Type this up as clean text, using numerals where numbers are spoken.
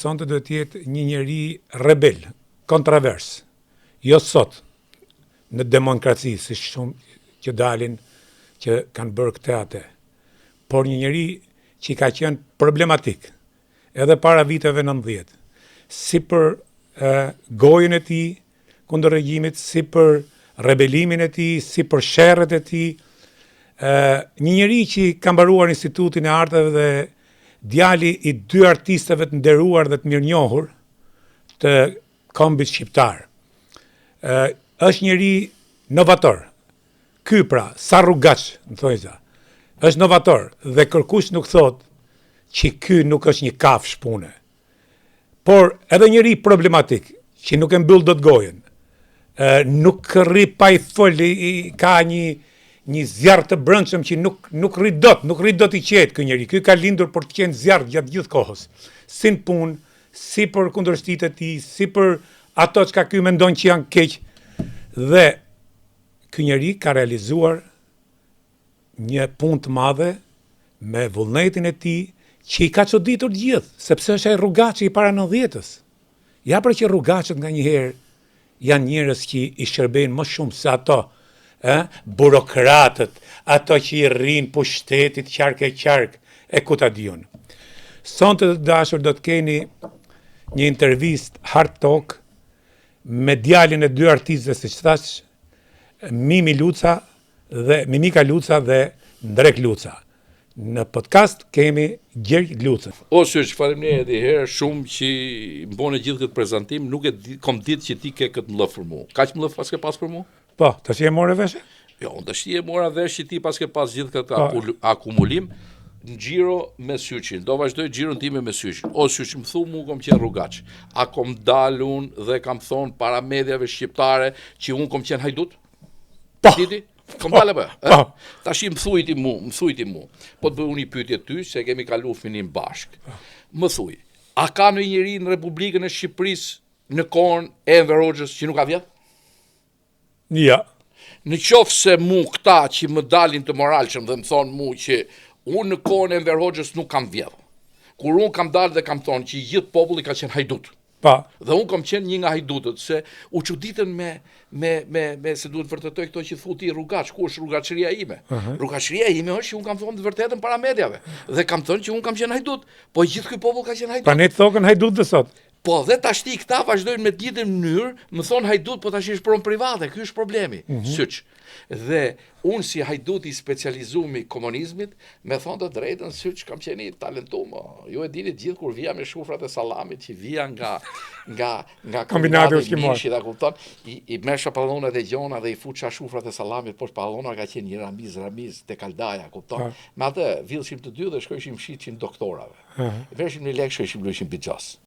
Sonte do të jetë një njeri rebel, kontravers, jo sot në demokraci, si shumë që dalin, që kanë bërë këtë atë, por një njeri që ka qenë problematik, edhe para viteve 90, si për gojën e tij kundër regjimit, si për rebelimin e tij, si për sherrët e tij, një njeri që ka mbaruar Institutin e Arteve dhe djali i dy artisteve të nderuar dhe të mirënjohur të kombit shqiptar. Është njeri novator. Ky pra, sa rrugaç, më thojza, është novator dhe kërkush nuk thot që ky nuk është një kafshë pune. Por edhe njeri problematik, që nuk e mbyll dot gojen, nuk rri pa i fol, ka një zjarr të brendshëm që nuk rri dot i qetë ky njeri. Ky ka lindur për të qenë zjarr gjatë gjithë kohës. Si në punë, si për kundërshtitë e tij, si për ato që ky mendon që janë keq. Dhe ky njeri ka realizuar një punë të madhe me vullnetin e tij që i ka çuditur gjithë, sepse është ai rrugaçi i para 90-s. Ja për që rrugaçët nganjëherë janë njerëz që i shërbejnë më shumë se ato, burokratët, ato që i rrin pushtetit qark e ku ta diun. Sonte të dashur do të keni një intervistë Hard Talk me djalin e dy artistëve, siç thash, Mimika Luca dhe Ndrek Luca. Në podcast kemi Gjergj Lucën. Syç, faleminderit edhe herë shumë që më bënë gjithë këtë prezantim, nuk e kom ditë që ti ke këtë mllëf për mua. Kaq mllëf pas ke pas për mua? Po, tash e morë vesh? Jo, tash e mora vesh që ti pas ke pas gjithë këtë akumulim në xhiro me syçin. Do vazhdoj xhiron time me syçin. Syç, më thu mua kom qenë rrugaç. A kom dalun dhe kam thonë para mediave shqiptare që un kom qenë hajdut? Po. Diti? Kom dalë bë. Tash më thujti mu. Po të bëj unë një pyetje ty se kemi kaluar finim bashk. Më thuj, a ka në njëri në Republikën e Shqipërisë në kohën e Enver Hoxhës që nuk ka vjedh? Ja. Në qoftë se mu këta që më dalin të moralshëm dhe më thonë mu që unë në kohën e Enver Hoxhës nuk kam vjedh. Kur unë kam dalë dhe kam thonë që gjithë populli ka qenë hajdut. Pa. Dhe unë kam qenë një nga hajdutët, se u çuditën me se duhet vërtetoj këto që thuti rrugaç, ku është rrugaçëria ime? Rrugaçëria ime është që unë kam thonë të vërtetën para mediave. Dhe kam thënë që unë kam qenë hajdut, po gjithë ky popull ka qenë hajdut. Pra ne të thokën hajdut dhe sot. Po, dhe tash ti këta vazhdojnë me të njëjtën mënyrë, më thonë hajdut, po tash është pronë private, ky është problemi. Syç. Dhe unë si hajdut i specializuar i komunizmit, me thonë të drejtën, syç kam qenë i talentuar. Ju e dini gjithë kur vija me shufrat e sallamit, që vija nga kombinati ushqimor. Ta kupton, i mesha pallonet e gjona dhe i fuça shufrat e sallamit, poshtë pallona ka qenë një ramiz te kaldaja, kupton. Me atë villshim të dy dhe shkojshim shitshim doktorave. Veshim një lekë, shkojshim luajshim bixhas.